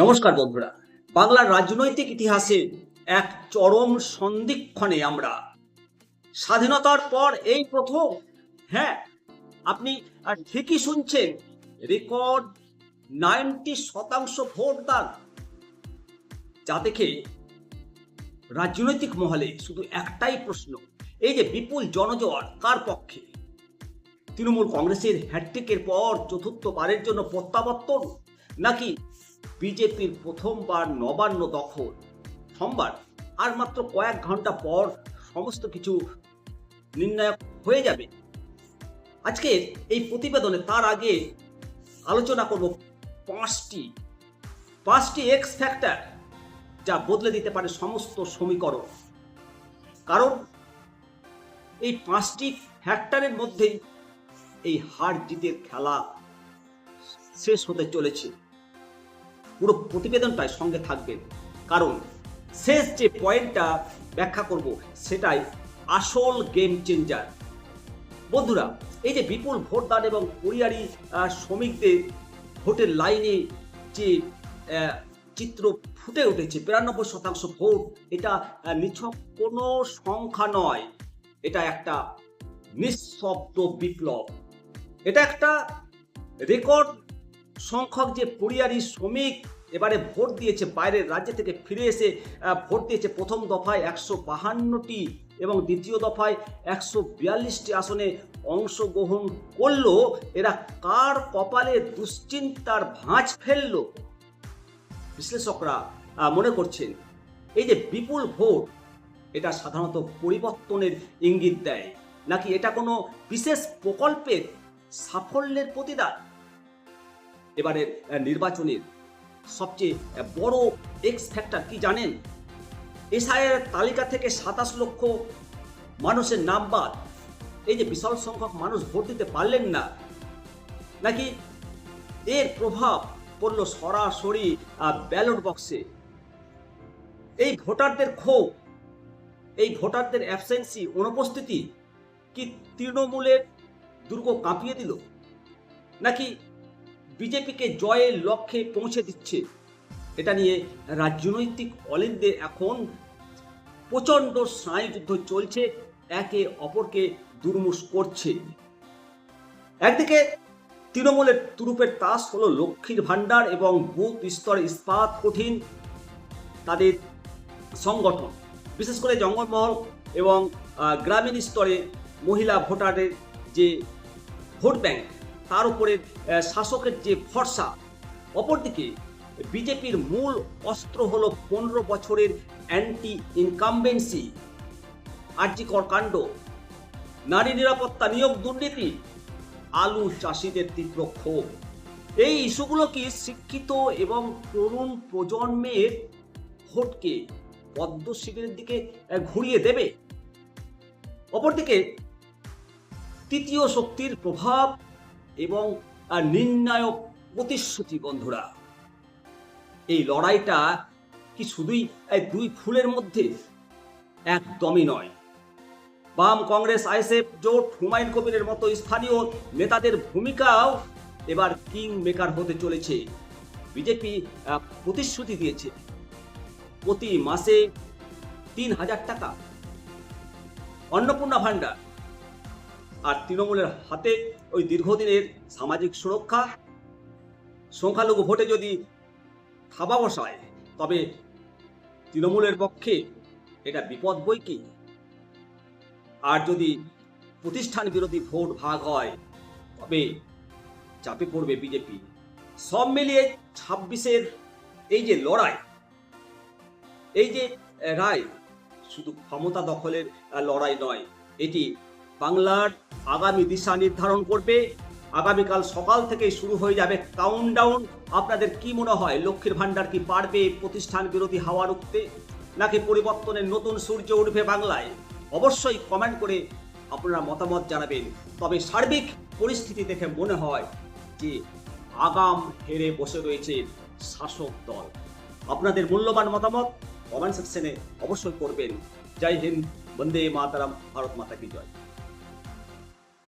নমস্কার বন্ধুরা, বাংলার রাজনৈতিক ইতিহাসে এক চরম সন্ধিক্ষণে আমরা। স্বাধীনতার পর এই প্রথম, হ্যাঁ, আপনি ঠিকই শুনছেন, রেকর্ড 90% ভোটদান। যা দেখে রাজনৈতিক মহলে শুধু একটাই প্রশ্ন, এই যে বিপুল জনজোয়ার কার পক্ষে? তৃণমূল কংগ্রেসের হ্যাট্রিকের পর চতুর্থবারের জন্য প্রত্যাবর্তন, নাকি বিজেপির প্রথমবার নবান্ন দখল? সোমবার আর মাত্র কয়েক ঘন্টা পর সমস্ত কিছু নির্ণায়ক হয়ে যাবে। আজকে এই প্রতিবেদনে তার আগে আলোচনা করব পাঁচটি এক্স ফ্যাক্টর যা বদলে দিতে পারে সমস্ত সমীকরণ। কারণ এই 5টি ফ্যাক্টরের মধ্যেই এই হার জিতের খেলা শেষ হতে চলেছে। পুরো প্রতিবেদনটাই সঙ্গে থাকবেন, কারণ শেষ যে পয়েন্টটা ব্যাখ্যা করব সেটাই আসল গেম চেঞ্জার। বন্ধুরা, এই যে বিপুল ভোটদান এবং পরিযায়ী শ্রমিকদের ভোটের লাইনে যে চিত্র ফুটে উঠেছে, 92% ভোট, এটা নিছক কোনো সংখ্যা নয়, এটা একটা নিঃশব্দ বিপ্লব। এটা একটা রেকর্ড সংখ্যক যে পরিযায়ী শ্রমিক এবারে ভোট দিয়েছে, বাইরের রাজ্য থেকে ফিরে এসে ভোট দিয়েছে। প্রথম দফায় 152টি এবং দ্বিতীয় দফায় 142টি আসনে অংশগ্রহণ করলো। এরা কার কপালে দুশ্চিন্তার ভাঁজ ফেললো? বিশ্লেষকরা মনে করছেন এই যে বিপুল ভোট, এটা সাধারণত পরিবর্তনের ইঙ্গিত দেয়, নাকি এটা কোনো বিশেষ প্রকল্পের সাফল্যের প্রতিদান? এবারের নির্বাচনের সবচেয়ে বড় এক্স ফ্যাক্টর কি জানেন? এসআইআর তালিকা থেকে 27 লক্ষ মানুষের নাম বাদ। এই যে বিশাল সংখ্যক মানুষ ভোট দিতে পারলেন না, নাকি এর প্রভাব পড়ল সরাসরি ব্যালট বক্সে? এই ভোটারদের ক্ষোভ, এই ভোটারদের অ্যাবসেন্সি, অনুপস্থিতি কি তৃণমূলের দুর্গ কাঁপিয়ে দিল, নাকি বিজেপিকে জয়ের লক্ষ্যে পৌঁছে দিচ্ছে? এটা নিয়ে রাজনৈতিক অলিন্দে এখন প্রচণ্ড স্নায়ুযুদ্ধ চলছে, একে অপরকে দুর্মুষ করছে। একদিকে তৃণমূলের তুরুপের তাস হলো লক্ষ্মীর ভাণ্ডার এবং বুথ স্তরে ইস্পাত কঠিন তাদের সংগঠন, বিশেষ করে জঙ্গলমহল এবং গ্রামীণ স্তরে মহিলা ভোটারের যে ভোট ব্যাংক, তার উপরে শাসকের যে ভরসা। অপরদিকে বিজেপির মূল অস্ত্র হলো 15 বছরের অ্যান্টি ইনকামবেন্সি, আরজিকর কাণ্ড, নারী নিরাপত্তা, নিয়োগ দুর্নীতি, আলু চাষিদের তীব্র ক্ষোভ। এই ইস্যুগুলো কি শিক্ষিত এবং তরুণ প্রজন্মের ভোটকে পদ্ম শিবিরের দিকে ঘুরিয়ে দেবে? অপরদিকে তৃতীয় শক্তির প্রভাব এবং নির্ণায়ক প্রতিশ্রুতি। বন্ধুরা, এই লড়াইটা কি শুধুই দুই ফুলের মধ্যে? একদমই নয়। বাম, কংগ্রেস, আইএসএফ জোট, হুমায়ুন কবিরের মতো স্থানীয় নেতাদের ভূমিকাও এবার কিং মেকার হতে চলেছে। বিজেপি প্রতিশ্রুতি দিয়েছে প্রতি মাসে 3000 টাকা অন্নপূর্ণা ভাণ্ডার, আর তৃণমূলের হাতে ওই দীর্ঘদিনের সামাজিক সুরক্ষা। সংখ্যালঘু ভোটে যদি থাবা বসায়, তবে তৃণমূলের পক্ষে এটা বিপদ বই কি। আর যদি প্রতিষ্ঠান বিরোধী ভোট ভাগ হয়, তবে চাপে পড়বে বিজেপি। সব মিলিয়ে 26-এর এই যে লড়াই, এই যে রায়, শুধু ক্ষমতা দখলের লড়াই নয়, এটি বাংলার আগামী দিশা নির্ধারণ করবে। আগামীকাল সকাল থেকেই শুরু হয়ে যাবে কাউন্টডাউন। আপনাদের কি মনে হয়, লক্ষ্মীর ভাণ্ডার কি পারবে প্রতিষ্ঠান বিরোধী হাওয়া রুখতে, নাকি পরিবর্তনের নতুন সূর্য উঠবে বাংলায়? অবশ্যই কমেন্ট করে আপনারা মতামত জানাবেন। তবে সার্বিক পরিস্থিতি দেখে মনে হয় যে আগাম হেরে বসে রয়েছে শাসক দল। আপনাদের মূল্যবান মতামত কমেন্ট সেকশনে অবশ্যই করবেন। জয় হিন্দ, বন্দে মাতরম, ভারত মাতা কি জয়।